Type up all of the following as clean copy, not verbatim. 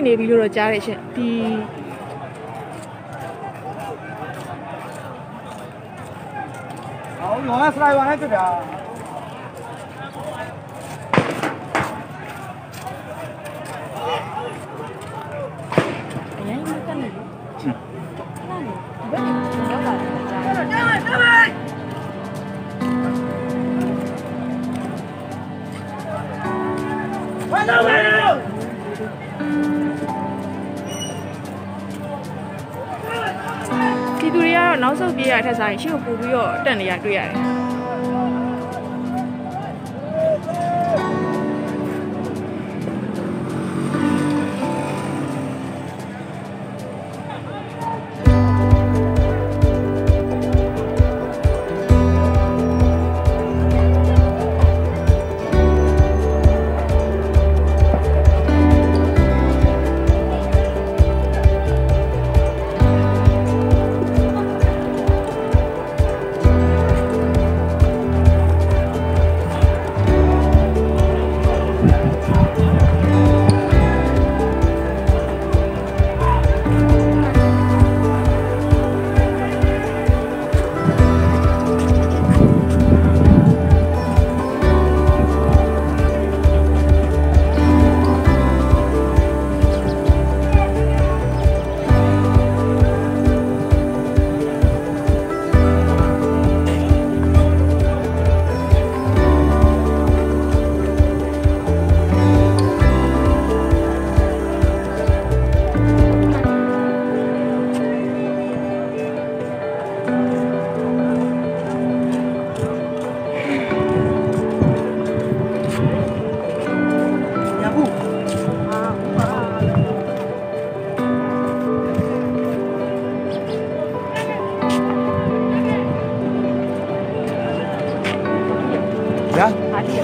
နေပြီလို့တော့ကြားတယ်ရှင်ဒီ好，用来是来往来这边。ပြည်သူတွေကတော့နောက်ဆုတ်ပြေးရတဲ့ဆိုင်ရှေ့ကိုပို့ပြီးတော့တက်နေရတွေ့ရတယ်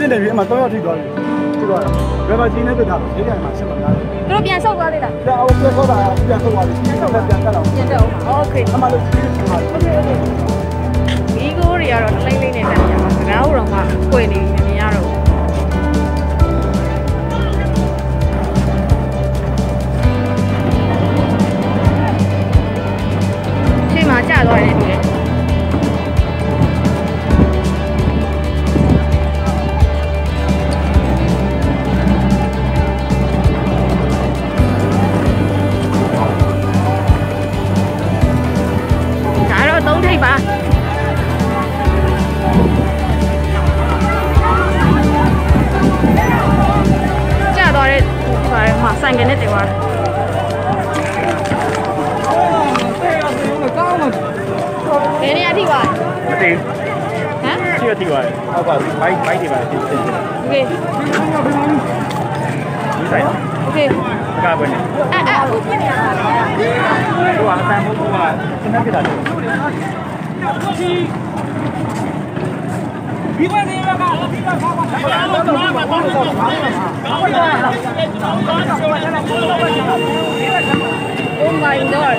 这里面嘛都要这个，别把今天都看了，今天嘛什么干的？သူတို့ပြန်ဆုတ်သွားသေးလား对啊，我别说了，别说了，别看了。ပြန်တက်အောင်ပါ Okay 他妈的，Okay。ဒီကိုတွေကတော့လိမ့်လိမ့်နဲ့တက်ကြပါစကားဦးတော့မှပွင့်နေနေမြင်ရတော့ရှေ့မှာကြာသွားတယ်တူတယ်ဆိုင်ကနေတေသွားတယ်ဘယ်နေရာထိပါမသိဟမ်ရှိရထိပါတယ်အောက်ကဘိုက်တွေပါသိတယ်โอเคဒီဆိုင်โอเคကဘယ်နဲ့အခုပြင်နေရတာဟိုအတန်ဘုကစနေကြတာဒီဘက်နေမှာဒီဘက်ပါပါOh my god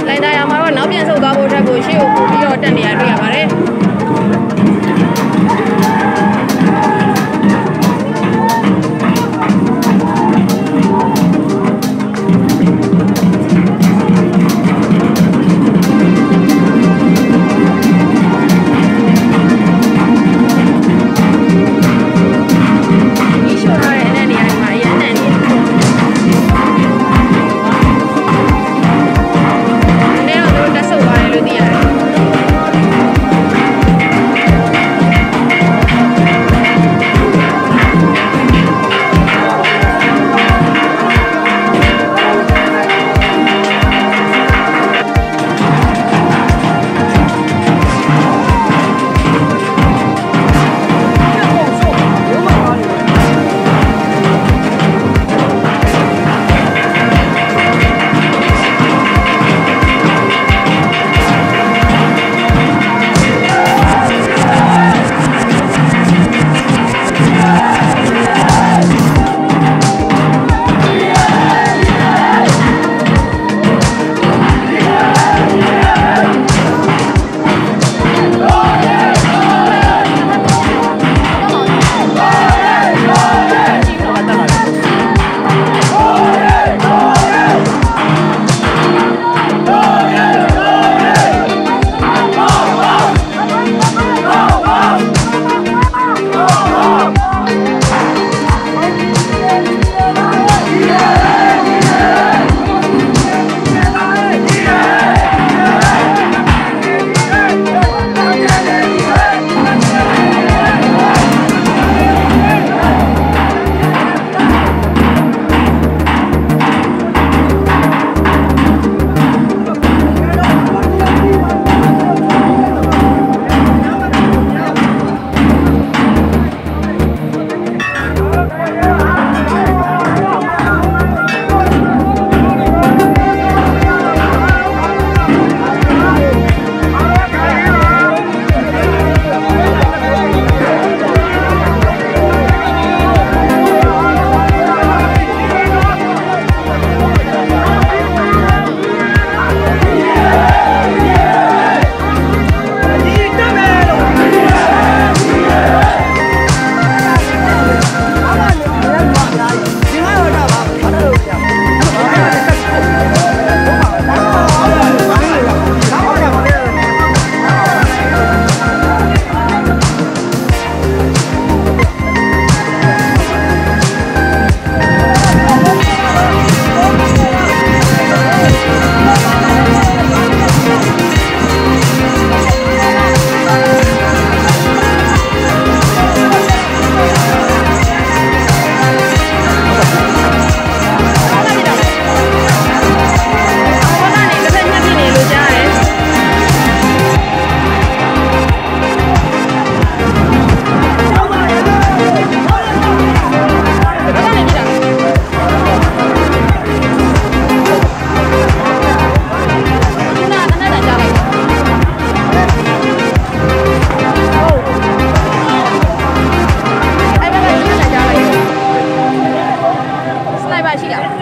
လိုင်းတရားမှာတော့နောက်ပြန်ဆုတ်သွားဖို့အတွက်ကိုရှေ့ကိုပို့ပြီးတော့တက်နေရတွေ့ရပါတယ်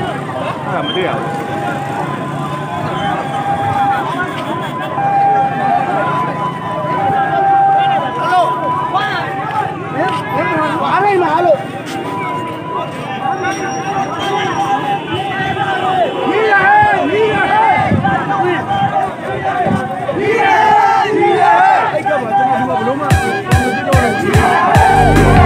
အဲ့ဒါမတွေ့ရဘူးအားလိုက်ပါလို့နီးရဟဲ့နီးရဟဲ့နီးရနီးရအဲ့ကမှကျွန်တော်ဘလုံးမမသိတော့ဘူး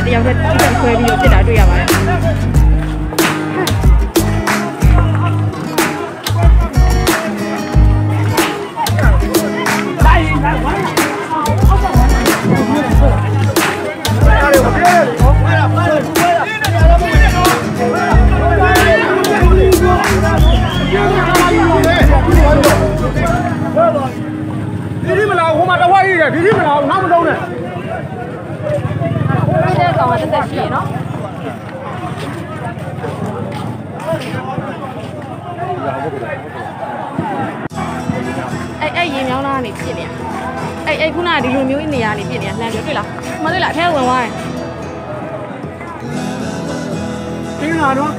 တယောက်တည်းတိကျခွဲပြီးတော့ပြစ်တာတွေ့ရပါတယ်ဒီမလားဟိုမှာတော့ဝိုင်းရဒီမလားနောက်မတော့နဲ့ဒီတဲ့ကောင်ကတက်ရှိရနော်အဲ့ရေမြောင်းသားကနေပြစ်နေရအဲ့ခုနကဒီလိုမျိုးနေရာနေပြစ်နေရလှမ်းပြောတွေ့လားမတွေ့လားအထဲဝင်သွားတယ်ခင်းလာတော့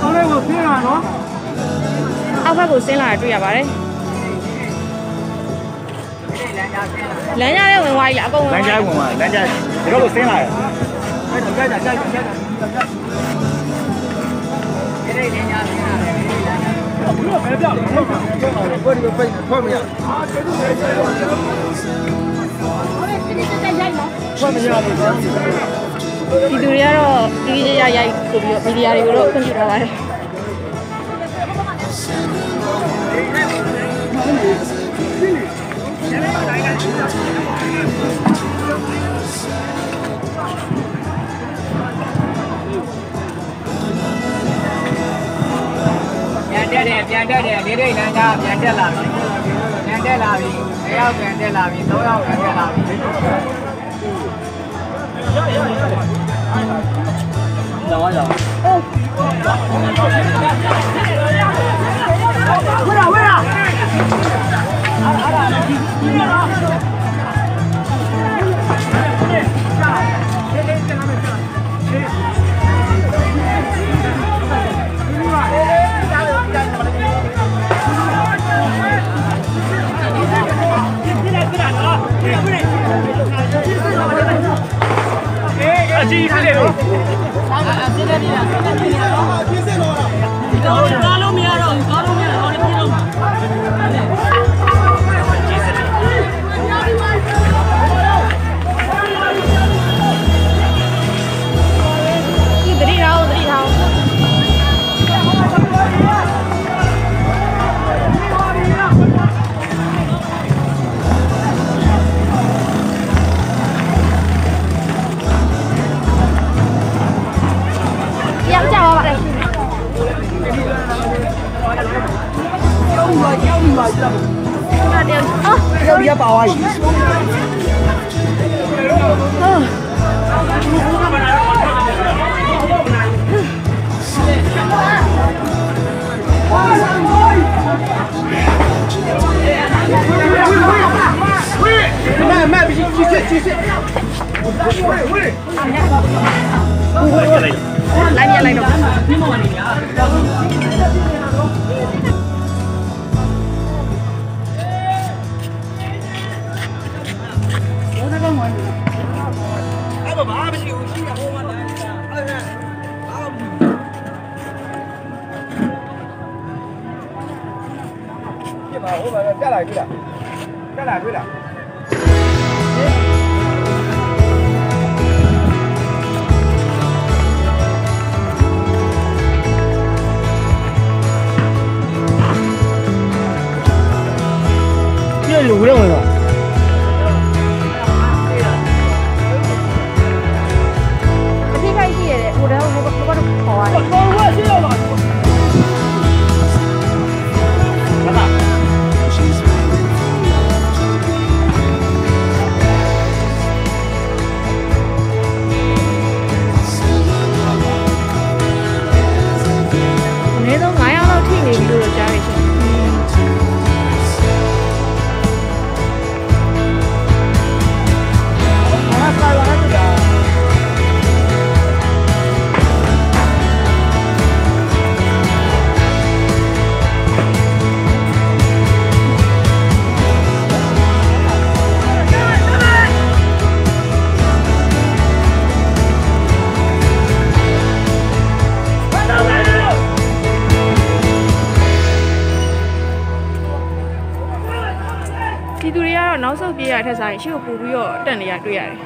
ကောင်းလေးကိုခင်းလာတော့အောက်ဘက်ကိုဆင်းလာတာတွေ့ရပါတယ်လမ်းကြားထဲဝင်သွားပြီလားအကုန်ဝင်လမ်းကြားဝင်သွားလမ်းကြားဒီတော့ကိုဆင်းလာတယ်အဲ့ဒါကြိုက်တာဒီနေ့လမ်းကြားဆင်းလာတယ်ဘယ်လိုပဲပြောင်းလို့ဘယ်လိုပဲဖိတ်ထွက်မရထွက်မရလို့ဒီသူတွေကတော့ဒီရရိုက်ဆိုပြီးတော့မီဒီယာတွေကိုတော့ခွင့်ပြုထားပါတယ်ပြန်တက်တယ်ဒီနေ့လမ်းကပြန်တက်လာပြီပြန်တက်လာပြီ2ယောက်ပြန်တက်လာပြီ3ယောက်ပြန်တက်လာပြီလာရအောင်ဝေးအကြီးဖြစ်တယ်နော်ပြစ်တယ်ပြစ်တော့ပြစ်စင်တော့ဒီတော့ကားလို့မရတော့ဘူးကားလို့မရတော့လည်းပြစ်တော့မှာဒီတတိထောင်းရောက်ကြပါပါတယ်ရောက်ပြီပါကြည့်လာတယ်အော်ရောက်ရပါဝါကြီးမဲပြီးကြည့်စစ်ဝေးလိုက်တော့ဒီမော်နေရအဲ့ဘာမရှိဘူးရှိရဟိုမှာအဲ့ပြပါဟိုမှာတက်လာပြီလားတက်လာပြီလားပြည့်လို့ဝင်တော့ဒီသူတွေကတော့နောက်ဆုတ်ပြေးရတဲ့ထက်စားရင်ရှေ့ကိုပို့ပြီးတော့တက်နေရတွေ့ရတယ်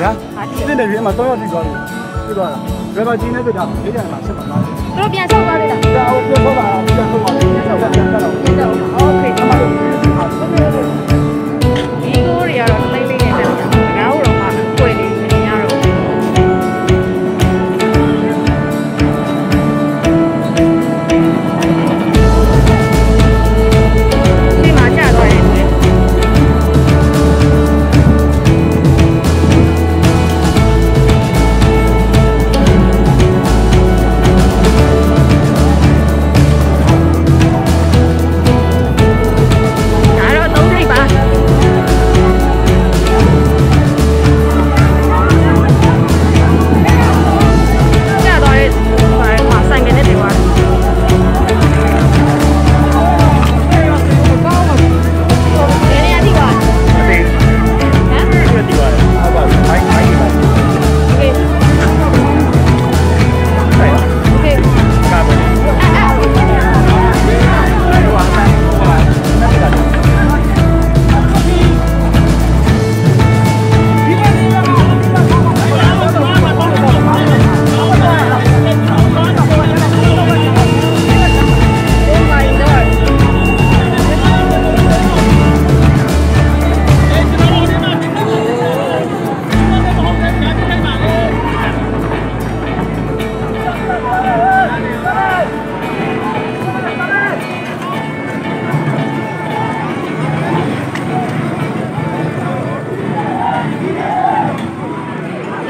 ဗျာဒီနေ့ပြင်မှာတော့ထိသွားပြီသွားတာဘယ်မှာကြီးနေပြတာဒီကြမှာဆက်မှာလား တို့ပြန်ဆောက်သွားသေးလား ဒါအောင်ပြောတော့ပြန်တော့ပါပြန်တော့ပြန်တော့ โอเคဒီကိုတွေကတော့တိတ်လေးနဲ့တက်တာငါ့တို့တော့မှကိုယ်လေးမရတော့ဒီမှာကြာတော့တယ်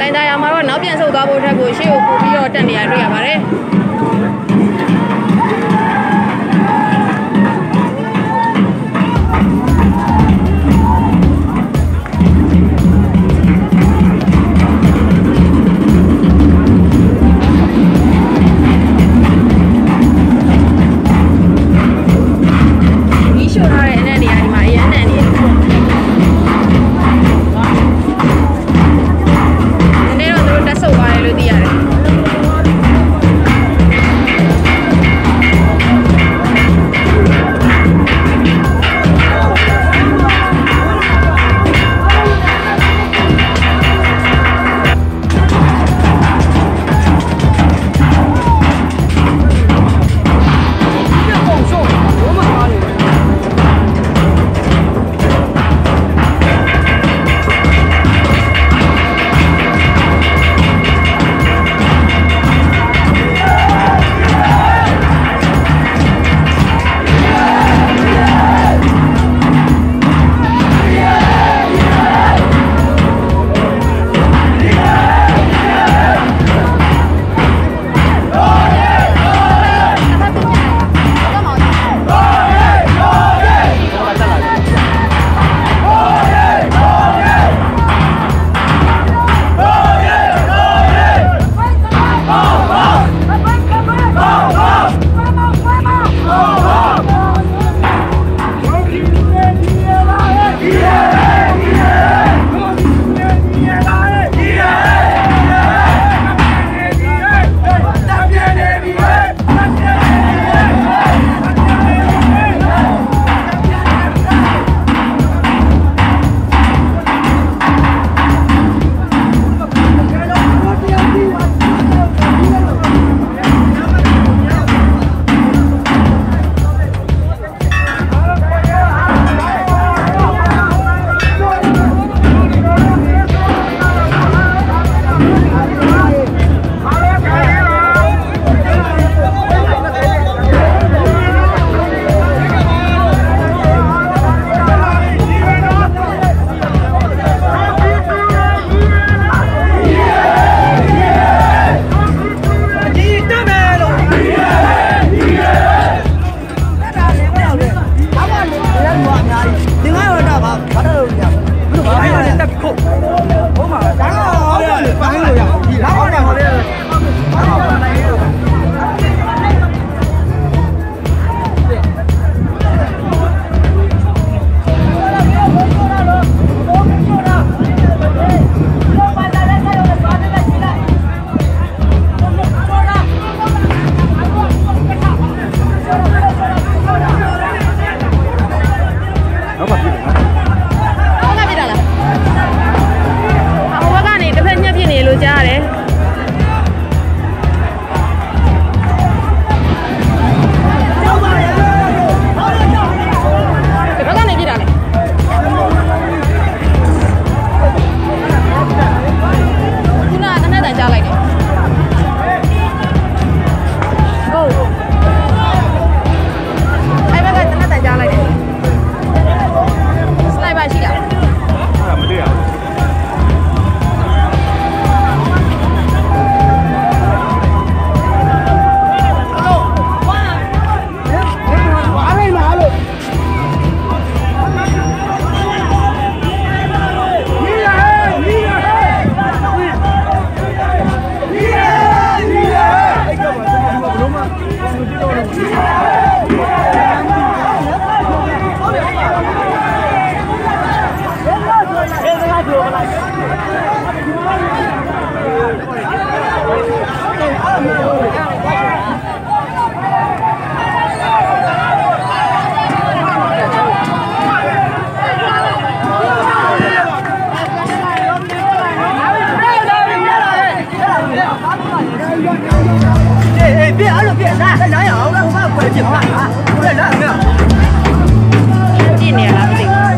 လိုင်းသားရမှာတော့နောက်ပြန်ဆုတ်သွားဖို့အတွက်ကိုရှေ့ကိုပို့ပြီးတော့တက်နေရတွေ့ရပါတယ်ဒီရှို့ထားတဲ့အနက်နေရာဒီမှာအရန်တန်နေတယ်တက်ဆုပ်သွားတယ်လို့သိရတယ်别俺都别啥，咱两样，我快进来啊！别来没有。 ကြည့်နေရလားမသိဘူး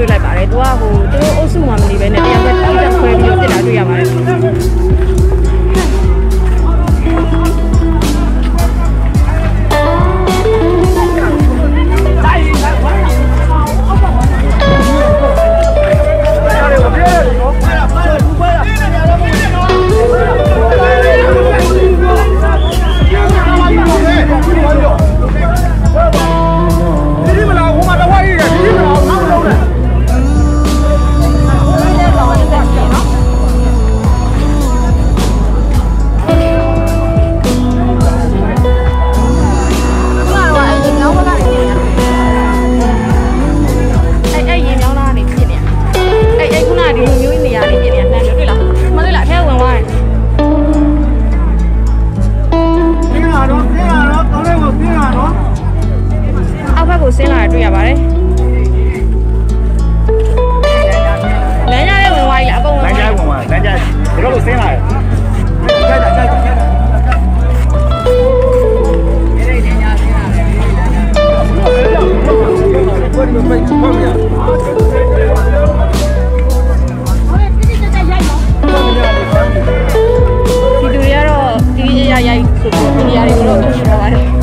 တွေ့လိုက်ပါတယ်သူကဟိုသူတို့အုပ်စုမှာမနေဘဲနဲ့တယောက်ပဲတိတက်ခွဲပြီးတော့ပြစ်တာတွေ့ရပါတယ်ဆင်းလာတွေ့ရပါတယ်လမ်းကြားရဲ့ဝင်သွားကြီးအကုန်ဝင်လမ်းကြားဝင်သွားလမ်းကြားဒီလိုဆင်းလာတယ်ကြိုက်တာဒီလိုလမ်းကြားဆင်းလာတယ်ဒီလူတွေကတော့ဒီရိုက်ဆိုပြီးဒီနေရာတွေကတော့ရှိပါပါတယ်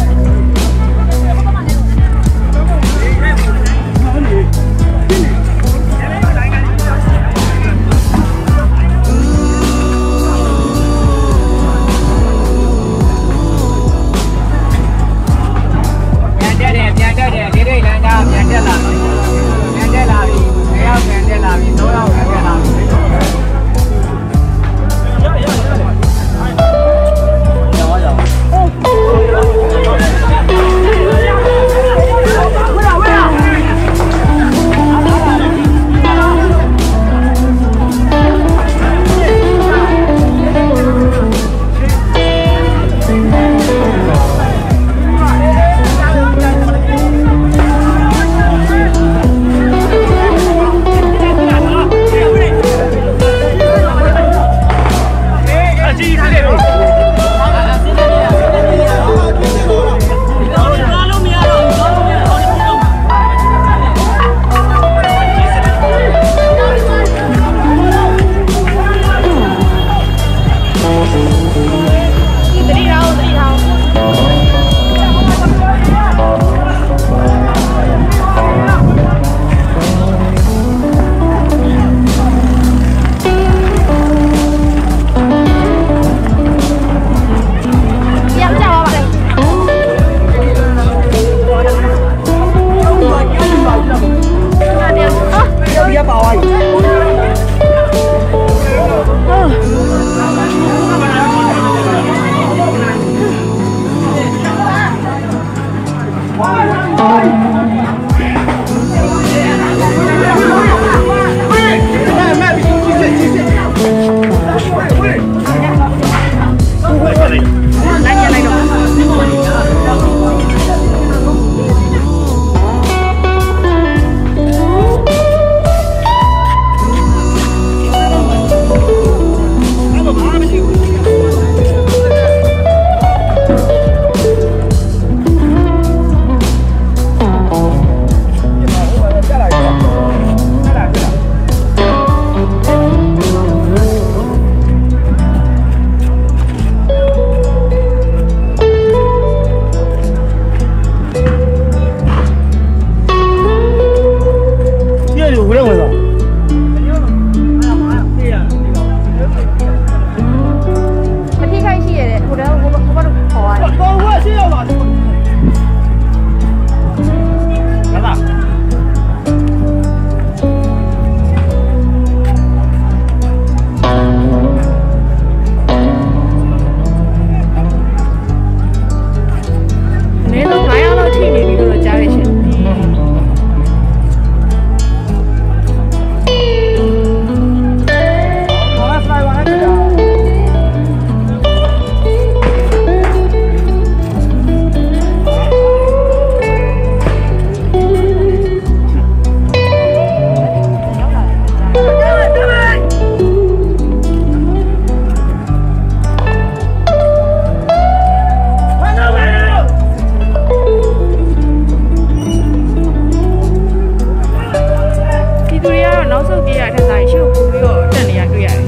နောက်ဆုံးပြေးရတဲ့ဆိုင်ရှုပ်ပြီးတော့တက်နေရတွေ့ရတယ်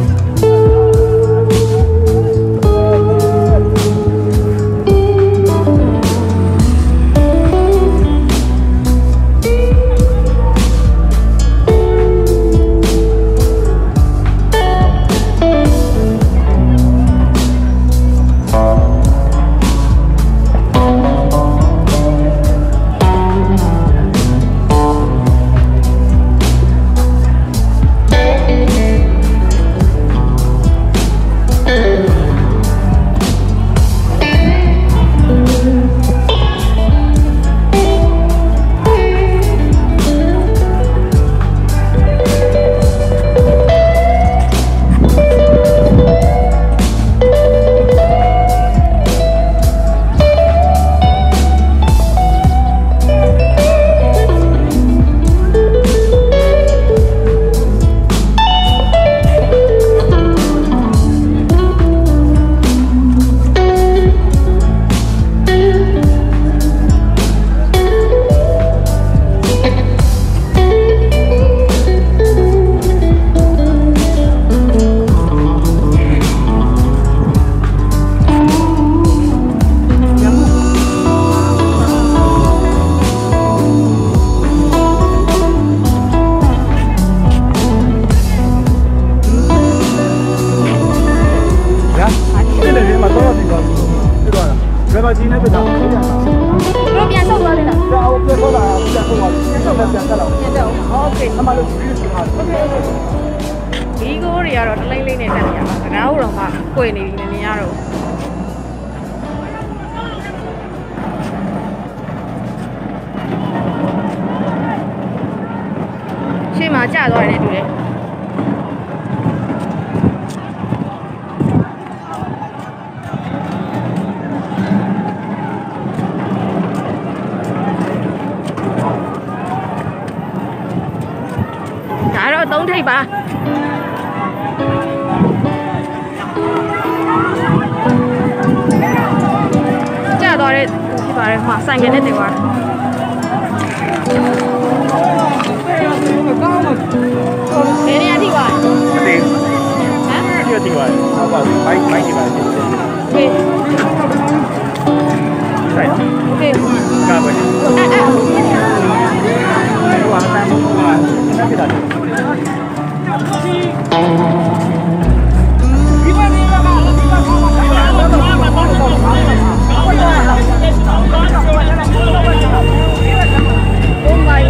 ဒီကိုတွေကတော့တလိမ့်လိမ့်နဲ့တက်နေရပါစကားတော့မှပွေနေပြီနေရတော့ရှေ့မှာကျသွားတယ်တူတယ်သုံးထိပ်ပါကြာတော့တဲ့ဖြစ်ပါတယ်မှာဆိုင်ကနေတင်သွားဘယ်နေရာထိသွားလဲဟမ်ဒီထိသွားဟုတ်ပါဘူးဘိုက်ဒီပါโอเคဆိုင်โอเคကာပဲဟိုဟာတန်းဟိုဟာတက်ပြတာOh my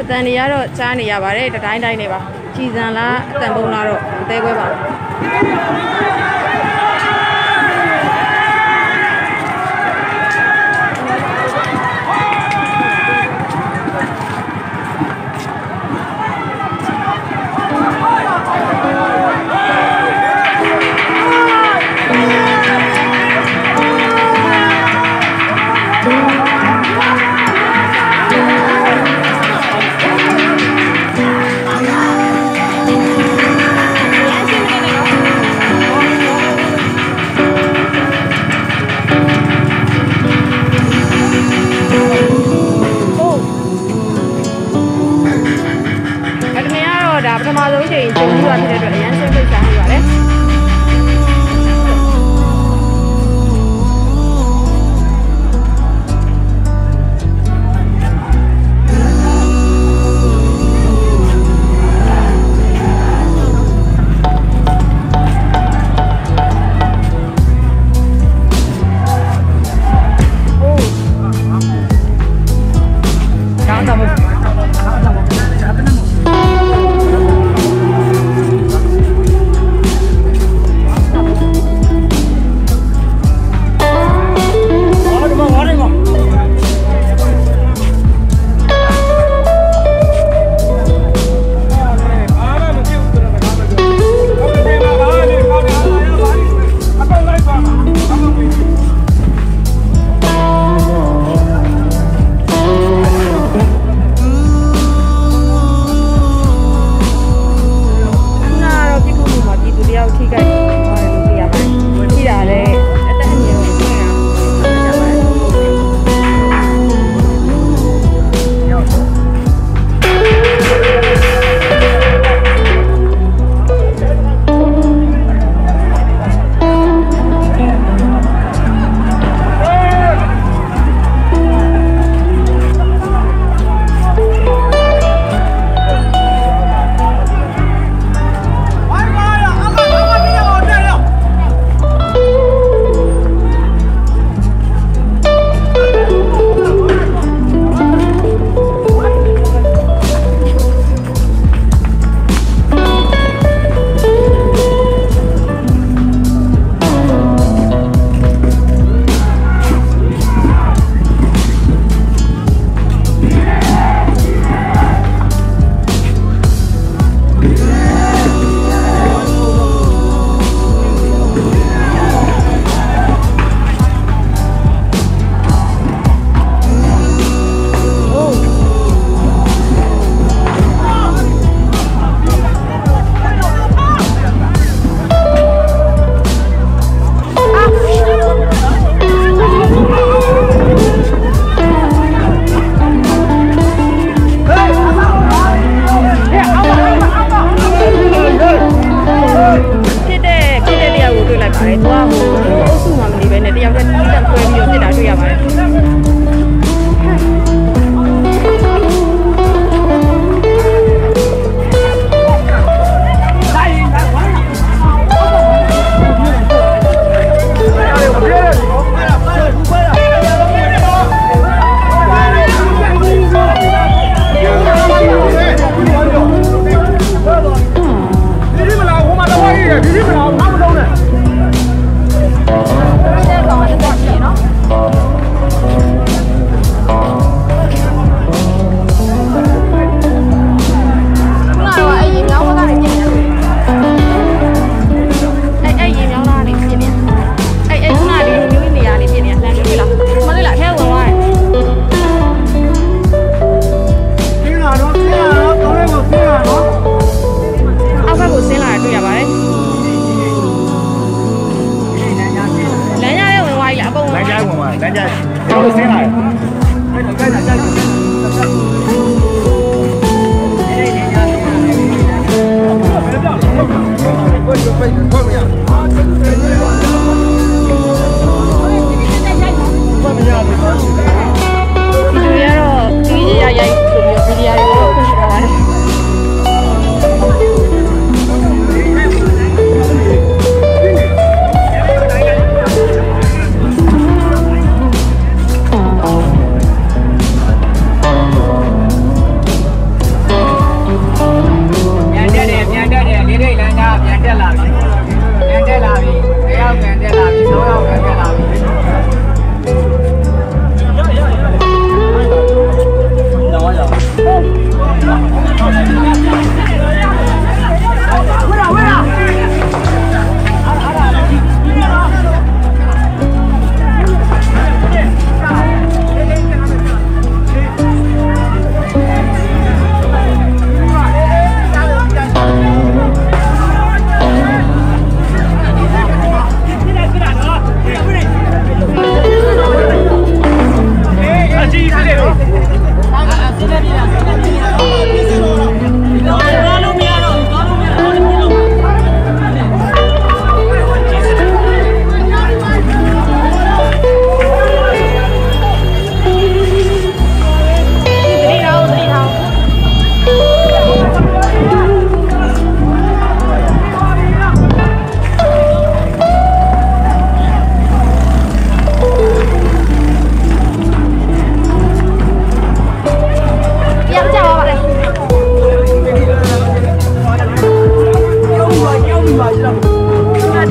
တန်နေရတော့ကြားနေရပါတယ်တတိုင်းတိုင်းနေပါကြည်စံလားအတန်ပုံလားတော့မသေးခွဲပါပထမဆုံးချိန်ကျုံပြီးတာဖြစ်တဲ့အတွက်အရန်စိတ်ဖိတ်ရှားနေပါတယ်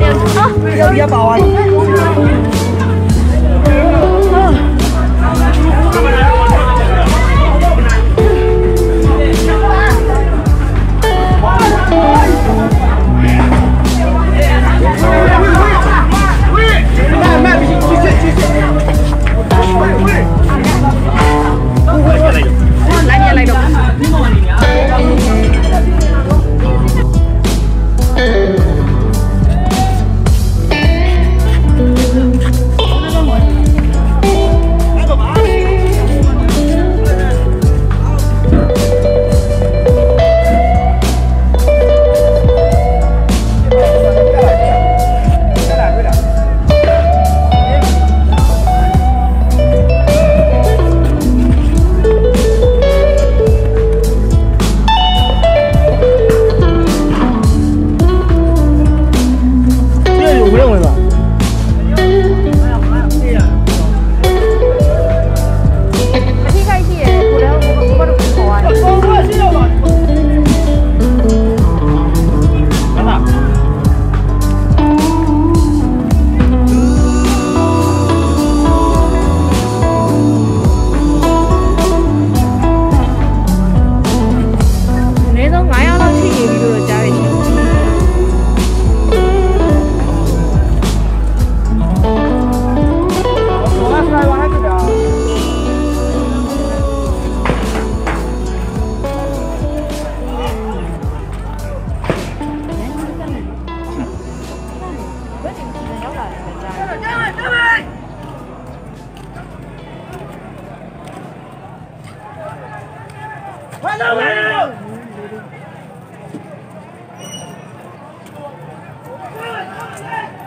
ယောက်ျားပါသွား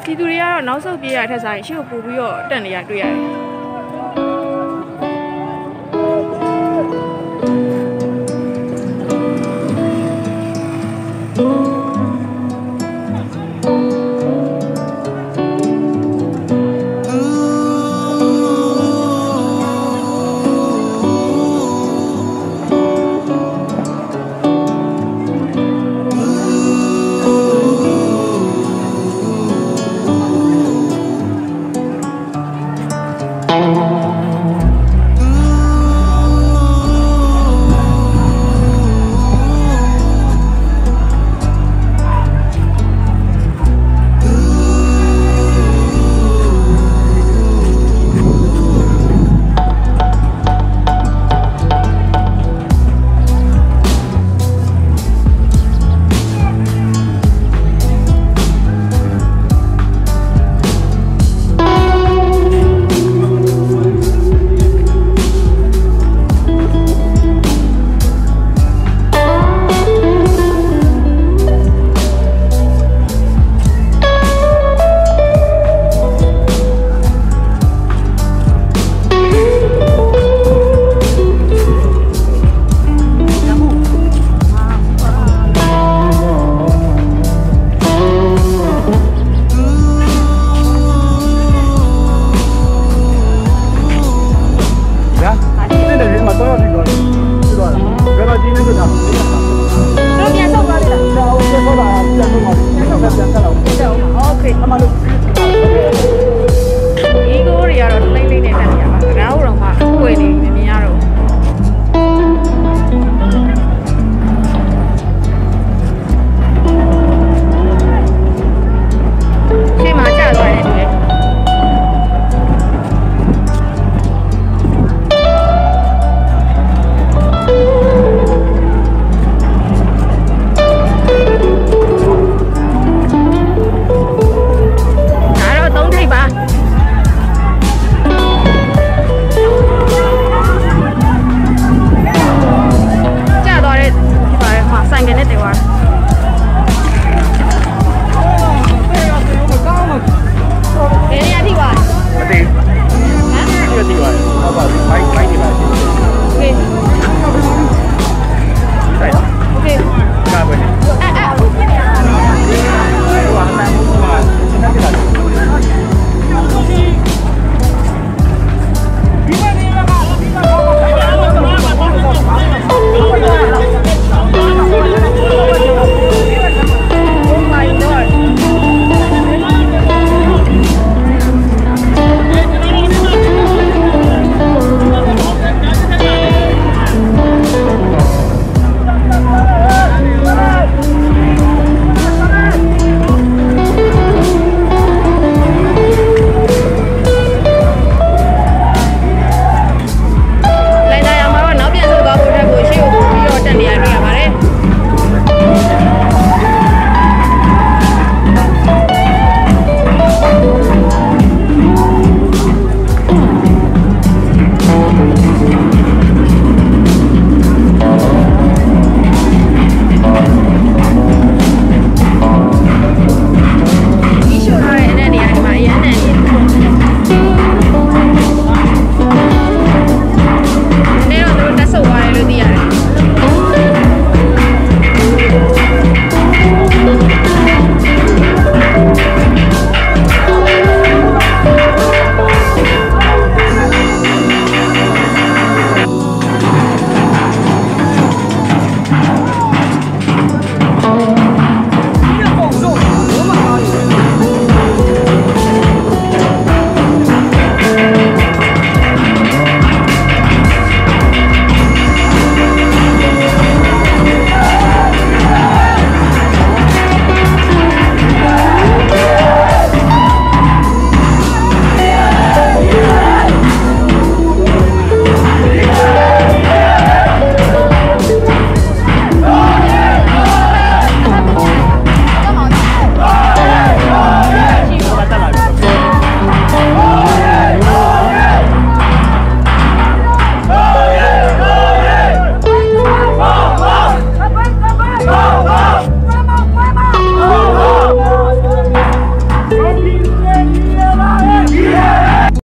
ဒီသူတွေကတော့နောက်ဆုတ်ပြေးရတဲ့ထက်ဆိုင်ရှေ့ကိုပို့ပြီးတော့တက်နေရတွေ့ရတယ်